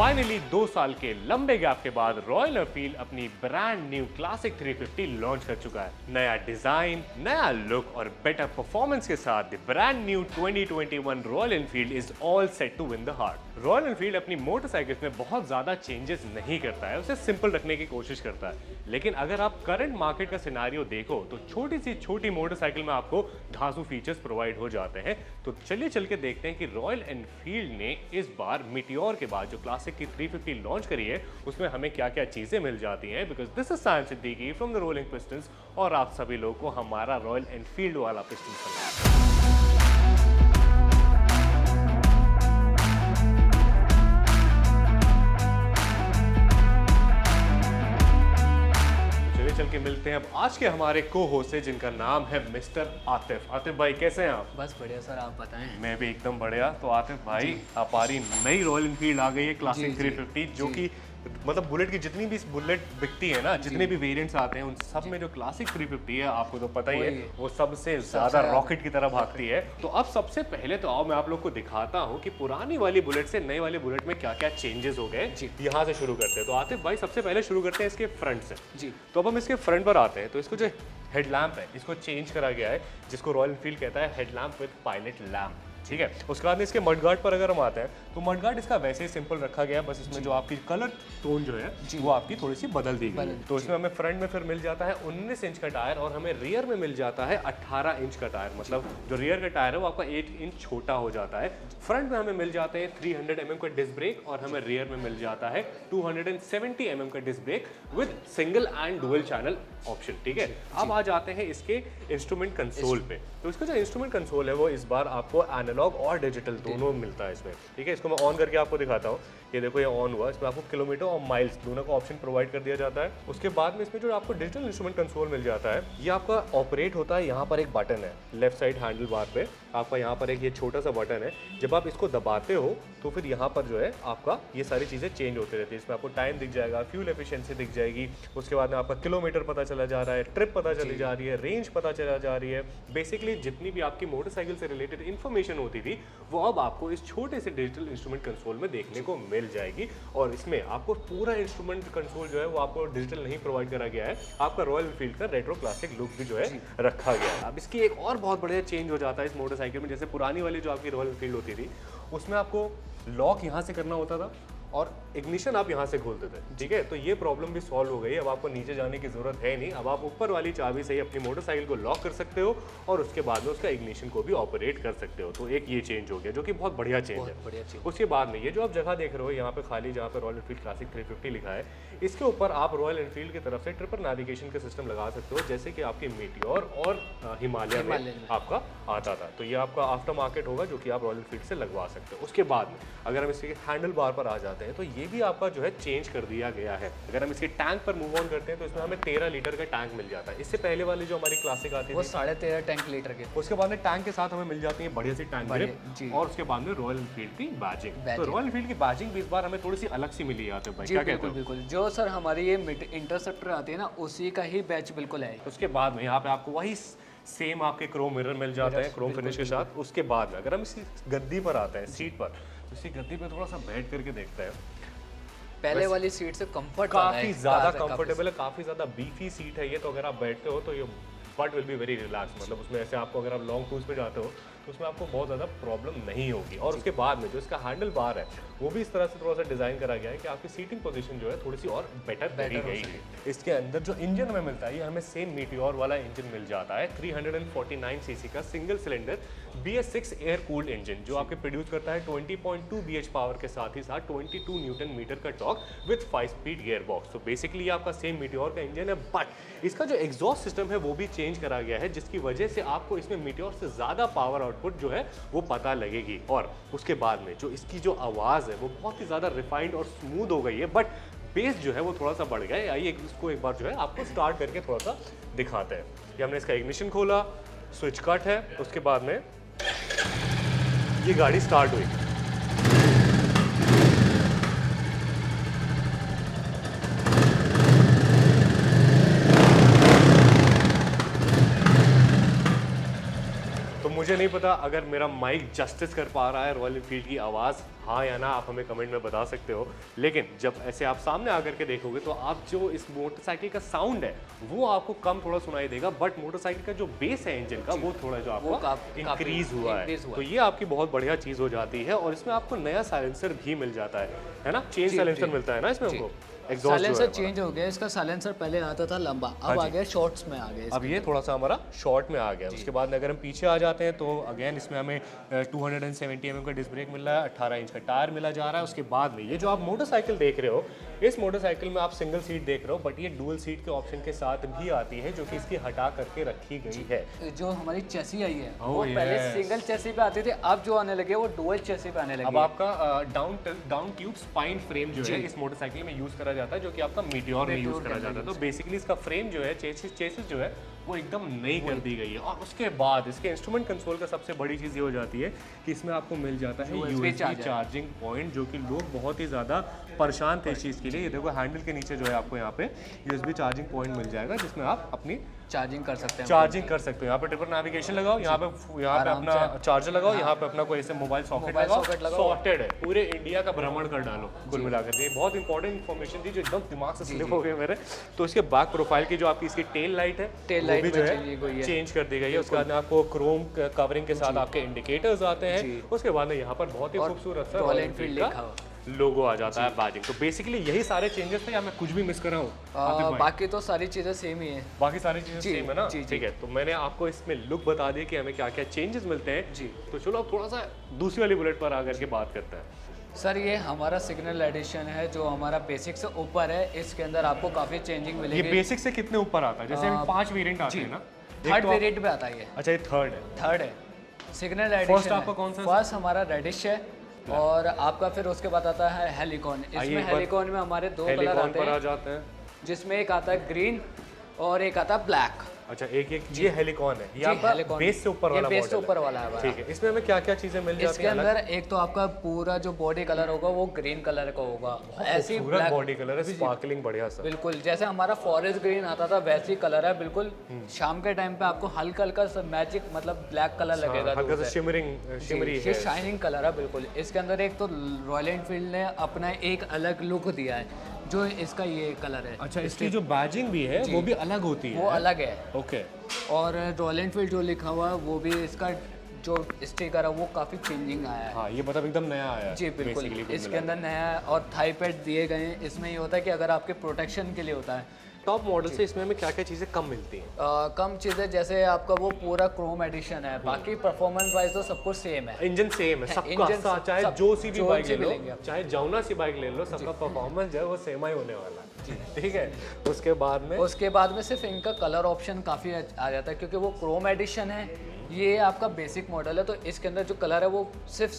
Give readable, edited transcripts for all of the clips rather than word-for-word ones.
Finally 2 साल के लंबे गैप के बाद रॉयल एनफील्ड अपनी ब्रांड न्यू क्लासिक 350 लॉन्च कर चुका है। नया डिजाइन, नया लुक और बेटर परफॉर्मेंस के साथ the brand new 2021 Royal Enfield is all set to win the heart. Royal Enfield अपनी मोटरसाइकिल्स में बहुत ज्यादा चेंजेस नहीं करता है, उसे सिंपल रखने की कोशिश करता है। लेकिन अगर आप करंट मार्केट का सिनेरियो देखो तो छोटी सी छोटी मोटरसाइकिल में आपको धांसू फीचर्स प्रोवाइड हो जाते हैं। तो चलिए चल के देखते हैं कि रॉयल एनफील्ड ने इस बार मीटियोर के बाद जो क्लासिक की 350 लॉन्च करी है उसमें हमें क्या क्या चीजें मिल जाती हैं। Because this is Saim Siddiqui from the Rolling Pistons और आप सभी लोग को हमारा रॉयल एनफील्ड वाला पिस्टन चला। चल के मिलते हैं अब आज के हमारे को होस्ट है जिनका नाम है मिस्टर आतिफ। आतिफ भाई कैसे हैं आप? बस बढ़िया सर, आप बताएं। मैं भी एकदम बढ़िया। तो आतिफ भाई हमारी नई रॉयल एनफील्ड आ गई है क्लासिक 350 जो कि मतलब बुलेट की जितनी भी बुलेट बिकती है ना, जितने भी वेरिएंट्स आते हैं उन सब में जो क्लासिक 350 है आपको तो पता ही है वो सबसे ज्यादा रॉकेट की तरह भागती है। तो अब सबसे पहले तो आओ मैं आप लोग को दिखाता हूँ कि पुरानी वाली बुलेट से नई वाली बुलेट में क्या क्या चेंजेस हो गए। यहाँ से शुरू करते हैं। तो आतिफ भाई सबसे पहले शुरू करते हैं इसके फ्रंट से। जी तो अब हम इसके फ्रंट पर आते हैं। तो इसको जो हेडलैम्प है इसको चेंज करा गया है, जिसको रॉयल एनफील्ड कहता है हेडलैम्प विद पायलट लैम्प। ठीक है, उसके बाद में इसके मडगार्ड पर अगर हम आते हैं तो मडगार्ड इसका वैसे ही सिंपल रखा गया है, बस इसमें जो आपकी कलर टोन जो है वो आपकी थोड़ी सी बदल दी गई। तो इसमें हमें फ्रंट में फिर मिल जाता है 19 इंच का टायर और हमें रियर में मिल जाता है 18 इंच का टायर। मतलब जो रियर का टायर है वो आपका 8 इंच छोटा हो जाता है। फ्रंट में हमें मिल जाते हैं 300 mm का डिस्क ब्रेक और हमें रियर में मिल जाता है 270 mm का disc brake with single and dual channel option. ठीक है, अब आ जाते हैं इसके इंस्ट्रूमेंट कंसोल पे। तो इसका जो इंस्ट्रूमेंट कंसोल है वो इस बार आपको एनालॉग और डिजिटल दोनों मिलता है इसमें। ठीक है, इसको मैं ऑन करके आपको दिखाता हूँ। ये देखो ये ऑन हुआ, इसमें आपको किलोमीटर और माइल्स दोनों का ऑप्शन प्रोवाइड कर दिया जाता है। उसके बाद में इसमें जो आपको डिजिटल इंस्ट्रूमेंट कंसोल मिल जाता है ये आपका ऑपरेट होता है। यहाँ पर एक बटन है लेफ्ट साइड हैंडल बार पे, आपका यहाँ पर एक ये छोटा सा बटन है। जब आप इसको दबाते हो तो फिर यहाँ पर जो है आपका ये सारी चीज़ें चेंज होती रहती है। इसमें आपको टाइम दिख जाएगा, फ्यूल एफिशिएंसी दिख जाएगी, उसके बाद में आपका किलोमीटर पता चला जा रहा है, ट्रिप पता चली जा रही है, रेंज पता चला जा रही है। बेसिकली जितनी भी आपकी मोटरसाइकिल से रिलेटेड इन्फॉर्मेशन होती थी वो अब आपको इस छोटे से डिजिटल इंस्ट्रूमेंट कंसोल में देखने को मिल जाएगी। और इसमें आपको पूरा इंस्ट्रूमेंट कंसोल जो है वो आपको डिजिटल नहीं प्रोवाइड करा गया है, आपका रॉयल एनफील्ड का रेट्रो क्लासिक लुक भी जो है रखा गया है। अब इसकी एक और बहुत बढ़िया चेंज हो जाता है इस मोटरसाइकिल में। जैसे पुरानी वाली जो आपकी रॉयल एनफील्ड होती थी उसमें आपको लॉक यहाँ से करना होता था और इग्निशन आप यहाँ से खोलते थे। ठीक है, तो ये प्रॉब्लम भी सॉल्व हो गई। अब आपको नीचे जाने की जरूरत है नहीं, अब आप ऊपर वाली चाबी से ही अपनी मोटरसाइकिल को लॉक कर सकते हो और उसके बाद में उसका इग्निशन को भी ऑपरेट कर सकते हो। तो एक ये चेंज हो गया जो कि बहुत बढ़िया चेंज है। उसके बाद में ये जो आप जगह देख रहे हो यहाँ पे खाली, जहाँ पे रॉयल एनफील्ड क्लासिक 350 लिखा है, इसके ऊपर आप रॉयल एनफील्ड की तरफ से ट्रिपल नेविगेशन का सिस्टम लगा सकते हो, जैसे कि आपकी मीटियोर और हिमालय में आपका आता था। तो ये आपका आफ्टर मार्केट होगा जो कि आप रॉयल एनफील्ड से लगवा सकते हो। उसके बाद में अगर हम इसके हैंडल बार पर आ जाते हैं तो ये भी आपका जो है चेंज कर दिया गया है। अगर हम इसके टैंक पर मूव ऑन करते हैं तो इसमें हमें 13 लीटर का टैंक मिल जाता है। इससे पहले वाली जो हमारी क्लासिक आती है वो 13.5 टैंक लीटर के। उसके बाद में टैंक के साथ हमें मिल जाती है बढ़िया सी टैंक ग्रिप और उसके बाद में रॉयल एनफील्ड की बैजिंग। तो रॉयल एनफील्ड की बैजिंग भी इस बार हमें थोड़ी सी अलग सी मिली है। भाई क्या कहते हो? बिल्कुल, जो सर हमारी ये इंटरसेप्टर आती है ना उसी का ही बैच बिल्कुल है। उसके बाद में यहाँ पे आपको वही सेम आपके क्रोम मिरर मिल जाता है क्रोम फिनिश के साथ। उसके बाद में अगर हम इसी गद्दी पर आते हैं, सीट पर, तो इसी गद्दी पर थोड़ा सा बैठ करके देखते हैं। पहले वाली सीट से कंफर्ट काफी ज्यादा कंफर्टेबल है, काफी ज्यादा बीफी सीट है ये। तो अगर आप बैठते हो तो ये but will be very relax. मतलब उसमें ऐसे आपको अगर आप लॉन्ग टूर्स पे जाते हो तो उसमें आपको बहुत ज़्यादा प्रॉब्लम नहीं होगी। और उसके बाद में जो इसका हैंडल बार है वो भी इस तरह से थोड़ा सा डिज़ाइन करा गया है कि आपकी सीटिंग पोजीशन जो है थोड़ी सी और बेटर करी गई है। इसके अंदर जो इंजन हमें मिलता है ये हमें सेम मीटियोर वाला इंजन मिल जाता है। 349 सीसी का single cylinder BS6 air cooled engine जो आपके प्रोड्यूस करता है 20.2 BH पावर के साथ ही साथ 22 न्यूटन मीटर का torque with 5 speed gear box. तो बेसिकली ये आपका सेम मीटियोर का इंजन है, बट इसका जो एग्जॉस्ट सिस्टम है वो भी चेंज करा गया है, जिसकी वजह से आपको इसमें मीटियोर से ज़्यादा पावर आउटपुट जो है वो पता लगेगी। और उसके बाद में जो इसकी जो आवाज़ है वो बहुत ही ज़्यादा रिफाइंड और स्मूथ हो गई है, बट बेस जो है वो थोड़ा सा बढ़ गया है। आइए इसको एक बार जो है आपको स्टार्ट करके थोड़ा सा दिखाते हैं। ये हमने इसका इग्निशन खोला, स्विच कट है, उसके बाद में ये गाड़ी स्टार्ट हुई। मुझे नहीं पता अगर मेरा माइक जस्टिस कर पा रहा है रॉयल एनफील्ड की आवाज़ हाँ या ना आप हमें कमेंट में बता सकते हो। लेकिन जब ऐसे आप सामने आकर के देखोगे तो आप जो इस मोटरसाइकिल का साउंड है वो आपको कम थोड़ा सुनाई देगा, बट मोटरसाइकिल का जो बेस है इंजन का वो थोड़ा जो आपका इंक्रीज हुआ है, तो ये आपकी बहुत बढ़िया चीज़ हो जाती है। और इसमें आपको नया साइलेंसर भी मिल जाता है ना, चेंज साइलेंसर मिलता है ना इसमें हमको। साइलेंसर चेंज हो गया, इसका साइलेंसर पहले आता था लंबा, अब आ गया शॉर्ट्स में आ गया, अब ये थोड़ा सा हमारा शॉर्ट में आ गया। उसके बाद अगर हम पीछे आ जाते हैं तो अगेन इसमें हमें 270 mm का डिस्क ब्रेक मिल रहा है, 18 इंच का टायर मिला जा रहा है। उसके बाद में ये जो आप मोटरसाइकिल देख रहे हो, इस मोटरसाइकिल में आप सिंगल सीट देख रहे हो, बट ये डुअल सीट के ऑप्शन के साथ भी आती है, जो कि इसकी हटा करके रखी गई है। जो हमारी चेसी आई है वो पहले सिंगल चेसी पे आती थी, अब जो आने लगे वो डुअल चेसी पे आने लगे। अब आपका डाउन ट्यूब स्पाइन फ्रेम जो है इस मोटरसाइकिल में यूज करा जाता है, जो कि आपका मीटियोर में यूज करा जाता है। तो बेसिकली इसका फ्रेम जो है, चेसिस जो है वो एकदम नई कर दी गई है। और उसके बाद इसके इंस्ट्रूमेंट कंसोल का सबसे बड़ी चीज़ ये हो जाती है कि इसमें आपको मिल जाता है USB चार्जिंग पॉइंट, जो कि लोग बहुत ही ज़्यादा परेशान थे इस चीज़ के लिए। ये देखो हैंडल के नीचे जो है आपको यहाँ पे USB चार्जिंग पॉइंट मिल जाएगा, जिसमें आप अपनी चार्जिंग कर सकते हैं, यहाँ पे ट्रिपल नेविगेशन लगाओ, यहाँ पे अपना चार्जर लगाओ, यहाँ पे अपना कोई ऐसे मोबाइल सॉकेट लगाओ, सॉर्टेड है, पूरे इंडिया का भ्रमण कर डालो कुल मिलाकर। ये बहुत इंपॉर्टेंट इन्फॉर्मेशन थी जो एकदम दिमाग से स्लिप हो गए मेरे। तो इसके बैक प्रोफाइल की जो आपकी इसकी टेल लाइट है, वो भी जो है चेंज कर दी गई है। उसके बाद आपको क्रोम कवरिंग के साथ आपके इंडिकेटर्स आते हैं। उसके बाद में यहाँ पर बहुत ही खूबसूरत सा रॉयल एनफील्ड का लोगो आ जाता है, बैजिंग। तो बेसिकली यही सारे चेंजेस थे, या मैं कुछ भी मिस कर रहा हूँ? बाकी तो सारी चीज़ें सेम ही है, बाकी सारी चीज़ें सेम है ना, ठीक है। तो मैंने आपको इसमें लुक बता दिया कि हमें क्या क्या चेंजेस मिलते हैं जी। तो चलो अब थोड़ा सा दूसरी वाली बुलेट पर आकर के बात करते हैं। सर ये हमारा सिग्नल एडिशन है, जो हमारा बेसिक से ऊपर है। इसके अंदर आपको काफ़ी चेंजिंग मिलेगी। ये बेसिक से कितने ऊपर आता है? जैसे 5 वेरिएंट आते हैं ना, थर्ड वेरिएंट पे आता है ये। अच्छा, ये थर्ड है सिग्नल एडिशन। फर्स्ट आपका कौन सा? फर्स्ट हमारा रेडिश है, और आपका फिर उसके बाद आता है हेलिकॉन। इसमें हेलिकॉन में हमारे 2 कलर आते हैं, जिसमें एक आता है ग्रीन और एक आता है ब्लैक। अच्छा, एक ये हेलिकॉन है, ये आपका बेस से ऊपर वाला, बेस से ऊपर वाला है, ठीक है। इसमें हमें क्या क्या चीजें मिल जाती हैं? इसके अंदर एक तो आपका पूरा जो बॉडी कलर होगा वो ग्रीन कलर का होगा, ऐसी ब्लैक बॉडी कलर है, स्पार्कलिंग बढ़िया सा, बिल्कुल जैसे हमारा फॉरेस्ट ग्रीन आता था वैसी कलर है बिल्कुल। शाम के टाइम पे आपको हल्का हल्का सा मैजिक मतलब ब्लैक कलर लगेगा, हल्का सा शिमरी है, शाइनिंग कलर है बिल्कुल। इसके अंदर एक तो रॉयल एनफील्ड ने अपना एक अलग लुक दिया है, जो इसका ये कलर है। अच्छा, इसकी जो बैजिंग भी है वो भी अलग होती है, वो अलग है, ओके। और रॉयल एनफील्ड जो लिखा हुआ है वो भी, इसका जो स्टिकर है वो काफ़ी चेंजिंग आया है। हाँ, ये मतलब एकदम नया आया है जी बिल्कुल, इसके अंदर नया है। और थाई पैड दिए गए हैं। इसमें ये होता है कि अगर आपके प्रोटेक्शन के लिए होता है। टॉप मॉडल से इसमें हमें क्या क्या चीज़ें कम मिलती हैं? कम चीज़ें जैसे आपका वो पूरा क्रोम एडिशन है, बाकी परफॉर्मेंस वाइज तो सब कुछ सेम है। इंजन सेम है सबका, चाहे जो सी भी बाइक ले लो, चाहे जौना सी बाइक ले लो, सबका परफॉर्मेंस जो है वो सेम ही होने वाला है, ठीक है। उसके बाद में सिर्फ इनका कलर ऑप्शन काफ़ी आ जाता है, क्योंकि वो क्रोम एडिशन है, ये आपका बेसिक मॉडल है, तो इसके अंदर जो कलर है वो सिर्फ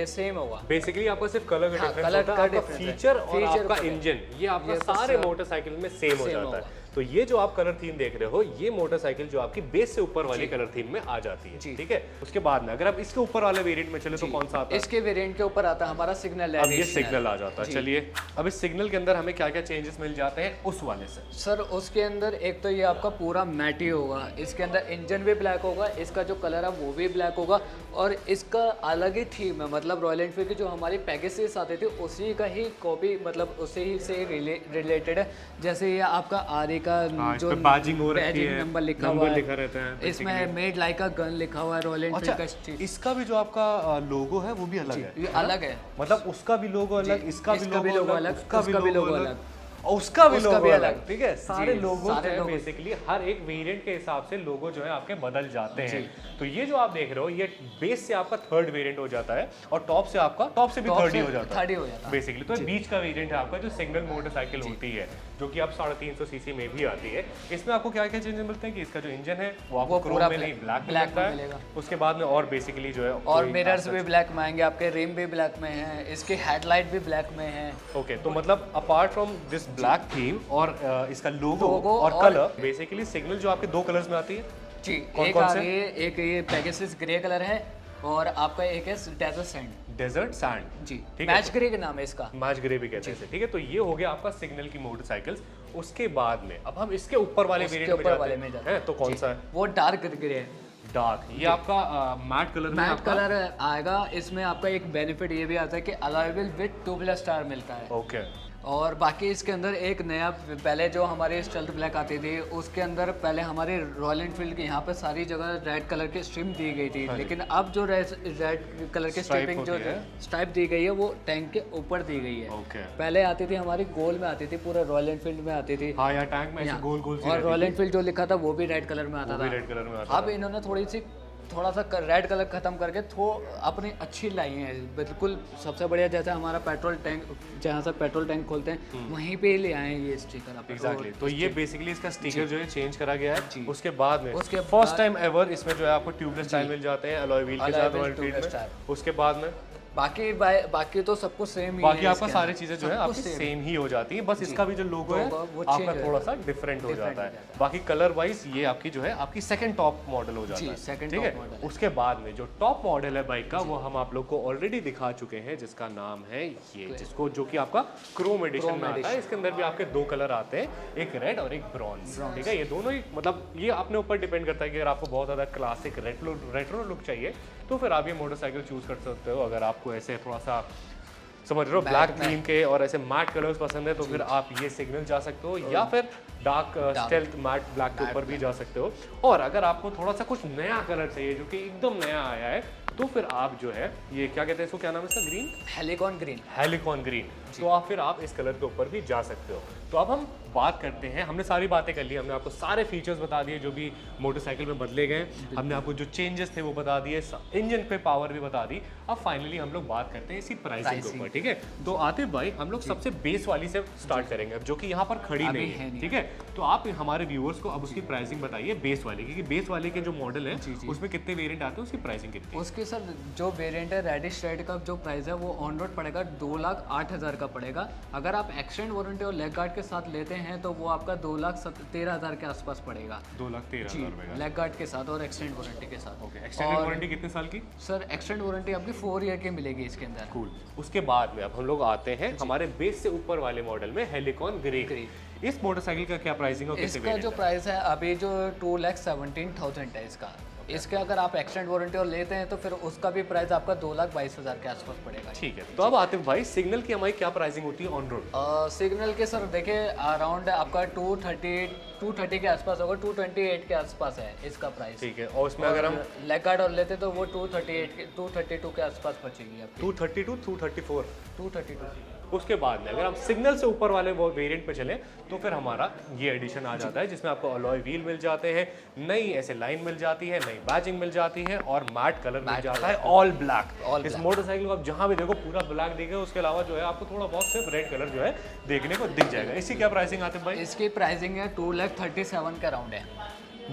सेम होगा। बेसिकली आपका सिर्फ कलर का डिफरेंस होता है, फीचर और आपका इंजन, ये आपका सारे मोटरसाइकिल में सेम हो जाता है। तो ये जो आप कलर थीम देख रहे हो, ये मोटरसाइकिल जो आपकी बेस से ऊपर वाली कलर थीम में आ जाती है, ठीक है। उसके बाद में अगर आप इसके ऊपर वाले वेरिएंट में चले तो कौन सा आता है? इसके वेरिएंट के ऊपर आता है हमारा सिग्नल। अब ये सिग्नल आ जाता है। चलिए, अब इस सिग्नल के अंदर हमें क्या क्या चेंजेस मिल जाते हैं उस वाले से? सर उसके अंदर एक तो ये आपका पूरा मैटी होगा, इसके अंदर इंजन भी ब्लैक होगा, इसका जो कलर है वो भी ब्लैक होगा, और इसका अलग ही थीम है। मतलब रॉयल एनफील्ड की जो हमारी पैकेजेस आते थे उसी का ही कॉपी, मतलब उसी ही से रिलेटेड है। जैसे ये आपका आर का जो बैजिंग हो रखी है, नंबर लिखा रहता है, इसमें मेड लाइक अ गन लिखा हुआ है रॉयल एनफील्ड का। इसका भी जो आपका लोगो है वो भी अलग है, ये अलग है, मतलब उसका भी लोगो अलग, इसका भी लोगो अलग, उसका भी लोगो अलग, और उसका भी अलग, ठीक है। सारे लोगो बेसिकली हर एक वेरिएंट के हिसाब से लोगो जो है आपके बदल जाते हैं। तो ये जो आप देख रहे हो, ये बेस से आपका थर्ड वेरिएंट हो जाता है, और टॉप से भी थर्ड ही हो जाता है बेसिकली। तो बीच का वेरिएंट है आपका, जो सिंगल मोटरसाइकिल होती है, जो कि आप 350 सीसी में भी आती है। इसमें आपको क्या क्या चेंजेस मिलते हैं कि इसका जो इंजन है वो आपको क्रोम में नहीं ब्लैक में मिलेगा। उसके बाद में और बेसिकली जो है, और मिरर्स भी ब्लैक में आएंगे आपके, रिम भी ब्लैक में है, इसकी हेडलाइट भी ब्लैक में है। ओके, तो मतलब apart from this black theme और इसका लोगो और कलर, बेसिकली सिग्नल जो आपके 2 कलर्स में आती है जी। एक ये पेगासस ग्रे कलर है, और आपका एक है डेजर्ट सैंड जी, मैच ग्रे का नाम है इसका, मैच ग्रे भी कहते हैं, ठीक है। तो ये हो गया आपका सिग्नल की मोटरसाइकिल्स। उसके बाद में अब हम इसके ऊपर वाले वेरिएंट में जाते हैं, तो कौन सा है? वो डार्क ग्रे है। डार्क, ये आपका मैट कलर में मैट कलर आएगा। इसमें आपका एक बेनिफिट ये भी आता है कि alloy wheel with tubeless tyre मिलता है। ओके। और बाकी इसके अंदर एक नया, पहले जो हमारी स्टेल्थ ब्लैक आती थी उसके अंदर पहले हमारे रॉयल एनफील्ड के यहाँ पे सारी जगह रेड कलर की स्ट्रिप दी गई थी, लेकिन अब जो रेड कलर की स्ट्रिपिंग जो स्ट्राइप दी गई है वो टैंक के ऊपर दी गई है। ओके। पहले आती थी हमारी गोल में आती थी, पूरा रॉयल एनफील्ड में आती थी। हाँ, यार टैंक में ऐसे गोल गोल सी और रॉयल एनफील्ड जो लिखा था वो भी रेड कलर में आता था। रेड कलर में आता अब इन्होंने थोड़ा सा रेड कलर खत्म करके अपनी अच्छी लाई है बिल्कुल। सबसे बढ़िया जैसे हमारा पेट्रोल टैंक, जहाँ से पेट्रोल टैंक खोलते हैं वहीं पे ले आए हैं ये स्टिकर आप। एग्जैक्टली। तो ये बेसिकली इसका स्टिकर जो है चेंज करा गया है। उसके बाद में फर्स्ट टाइम एवर इसमें जो है आपको ट्यूबलेस टायर मिल जाते हैं अलॉय व्हील के साथ रॉयल एनफील्ड में। उसके बाद में बाकी तो सब कुछ सेम ही है। बाकी आपका सारी चीजें जो है आपकी सेम ही हो जाती हैं, बस इसका भी जो लोगो है आपका थोड़ा सा डिफरेंट हो जाता है। बाकी कलर वाइज ये आपकी जो है आपकी सेकंड टॉप मॉडल हो जाता है, ठीक है। उसके बाद में जो टॉप मॉडल है बाइक का वो हम आप लोग को ऑलरेडी दिखा चुके हैं, जिसका नाम है ये, जिसको जो कि आपका क्रोम एडिशन में आता है। इसके अंदर भी आपके दो कलर आते हैं, एक रेड और एक ब्रॉन्ज, ठीक है। ये दोनों ही मतलब ये अपने ऊपर डिपेंड करता है कि अगर आपको बहुत ज्यादा क्लासिक रेट्रो लुक चाहिए तो फिर आप ये मोटरसाइकिल चूज कर सकते हो। अगर आपको ऐसे थोड़ा सा समझ रहे हो ब्लैक थीम के और ऐसे मैट कलर्स पसंद है तो फिर आप ये सिग्नल जा सकते हो, या फिर डार्क स्टेल्थ मैट ब्लैक के ऊपर भी जा सकते हो। और अगर आपको थोड़ा सा कुछ नया कलर चाहिए जो कि एकदम नया आया है तो फिर आप जो है ये क्या कहते हैं इसको, क्या नाम है इसका, ग्रीन, हेलिकॉन ग्रीन, तो आप फिर आप इस कलर के ऊपर भी जा सकते हो। तो अब हम बात करते हैं, हमने सारी बातें कर ली, हमने आपको सारे फीचर्स बता दिए जो भी मोटरसाइकिल में बदले गए, हमने आपको जो चेंजेस थे वो बता दिए, इंजन पे पावर भी बता दी। अब फाइनली हम लोग बात करते हैं इसी प्राइसिंग के ऊपर, ठीक है। तो आतिफ भाई हम लोग सबसे बेस वाली से स्टार्ट करेंगे जो कि यहाँ पर खड़ी नहीं है, ठीक है। तो आप हमारे व्यूअर्स को अब उसकी प्राइसिंग बताइए बेस वाले की, क्योंकि बेस वाले के जो मॉडल है उसमें कितने वेरिएंट आते हैं, उसकी प्राइसिंग कितनी है? उसकी सर जो वेरिएंट है रेडिश रेड का जो प्राइस है वो ऑन रोड पड़ेगा 2,08,000 का पड़ेगा। अगर आप एक्सटेंड वारंटी और लेग गार्ड के साथ लेते हैं तो वो आपका 2,13,000 के आसपास पड़ेगा। 2,13,000 लेग गार्ड के साथ और एक्सटेंड वारंटी के साथ। ओके। एक्सटेंडेड वारंटी कितने साल की? सर एक्सटेंड वारंटी आपकी 4 ईयर की मिलेगी इसके अंदर। कूल। उसके बाद में अब हम लोग आते हैं हमारे बेस से ऊपर वाले मॉडल में, हेलिकॉन ग्रे। इस मोटरसाइकिल का क्या प्राइसिंग है? इसका जो प्राइस है अभी जो 2,17,000 है इसका। इसके अगर आप एक्सटेंड वारंटी और लेते हैं तो फिर उसका भी प्राइस आपका 2,22,000 के आसपास पड़ेगा। ठीक है। तो अब आतिफ भाई सिग्नल की हमारी क्या प्राइसिंग होती है ऑन रोड? सिग्नल के सर देखिए अराउंड आपका 230 के आसपास होगा, 228 के आसपास है इसका प्राइस। ठीक है। और उसमें अगर हम लेग गार्ड और लेते तो वो 232 के आसपास बचेगी आपकी। 232, 234, 232। उसके बाद में अगर हम सिग्नल से ऊपर वाले वो वेरिएंट पे चलें तो फिर हमारा ये एडिशन आ जाता है जिसमें आपको अलॉय व्हील मिल जाते हैं, नई ऐसे लाइन मिल जाती है, नई बैजिंग मिल जाती है और मैट कलर मिल जाता है, ऑल ब्लैक। इस मोटरसाइकिल को आप जहां भी देखो पूरा ब्लैक दिखेगा, उसके अलावा जो है आपको थोड़ा बहुत सिर्फ रेड कलर जो है देखने को दिख जाएगा। इसकी क्या प्राइसिंग आती है भाई? इसकी प्राइसिंग है 2,37,000 के अराउंड है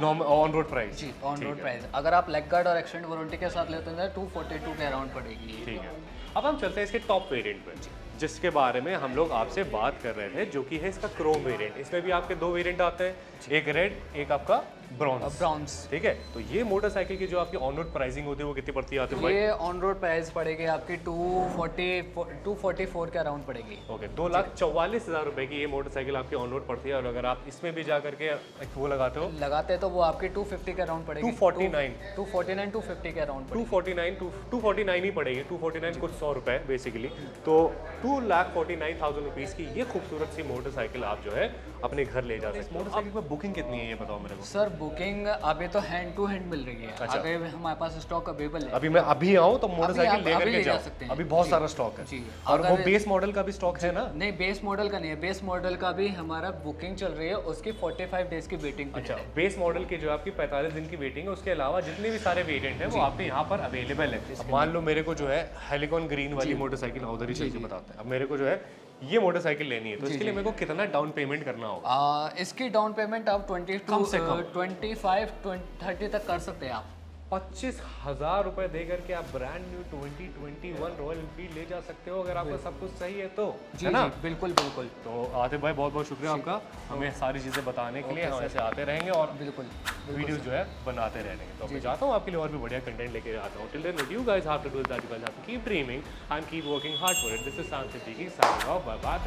ऑन रोड प्राइस। जी, ऑन रोड प्राइस। अगर आप लेग गार्ड और एक्सटेंड वारंटी के साथ लेते हैं 242 के अराउंड पड़ेगी। ठीक है। अब हम चलते हैं इसके टॉप वेरिएंट पे, जिसके बारे में हम लोग आपसे बात कर रहे थे, जो कि है इसका क्रोम वेरिएंट। इसमें भी आपके दो वेरिएंट आते हैं, एक रेड, एक आपका ब्रॉन्ज। ठीक है। तो ये मोटरसाइकिल की जो आपकी ऑन रोड प्राइसिंग होती है वो कितनी पड़ती है आते हैं भाई? ये ऑन रोड प्राइस पड़ेगी आपकी 244 के अराउंड पड़ेगी। ओके। 2,44,000 रुपए की ये मोटरसाइकिल आपकी ऑन रोड पड़ती है। और अगर आप इसमें भी जा करके वो लगाते तो वो आपकी 250 के अराउंड पड़ेगी। 249 250 के अराउंड 249 ही पड़ेगी। 249 कुछ 100 रुपए बेसिकली। तो 2,49,000 रुपीज की ये खूबसूरत सी मोटरसाइकिल आप जो है अपने घर ले जा सकते हो। मोटरसाइकिल में बुकिंग कितनी है ये बताओ मेरे को? सर बुकिंग अभी तो हैंड टू हैंड मिल रही है। अच्छा। अभी हमारे पास स्टॉक अवेलेबल है। अभी मैं अभी आऊँ तो मोटरसाइकिल लेकर के जा जाओ, सकते हैं। अभी बहुत सारा स्टॉक है। जी। और वो बेस मॉडल का भी स्टॉक है ना? नहीं, बेस मॉडल का नहीं है। बेस मॉडल का भी हमारा बुकिंग चल रही है, उसकी 45 डेज की वेटिंग। अच्छा। बेस मॉडल की जो आपकी 45 दिन की वेटिंग है, उसके अलावा जितने भी सारे वेरिएंट है वो आपके यहाँ पर अवेलेबल है। अब मान लो मेरे को जो है हेलिकॉन ग्रीन वाली मोटरसाइकिल उधर ही चल के बताते हैं। अब मेरे को जो है ये मोटरसाइकिल लेनी है तो इसके लिए मेरे को कितना डाउन पेमेंट करना होगा? इसकी डाउन पेमेंट आप 25-30 तक कर सकते हैं आप। 25,000 रुपए दे करके आप ब्रांड न्यू 2021 रॉयल एनफील्ड ले जा सकते हो अगर आपका सब कुछ सही है तो, जी, है ना? बिल्कुल बिल्कुल। तो आतिफ भाई बहुत बहुत शुक्रिया आपका हमें सारी चीज़ें बताने के लिए। हम ऐसे आते रहेंगे और बिल्कुल वीडियोस जो है बनाते रहेंगे। तो मैं चाहता हूँ आपके लिए और भी बढ़िया कंटेंट लेके आता हूँ। Till then you guys have to do that, you guys have to keep dreaming and keep working hard for it. This is Saam Siddiqui signing off. Bye bye.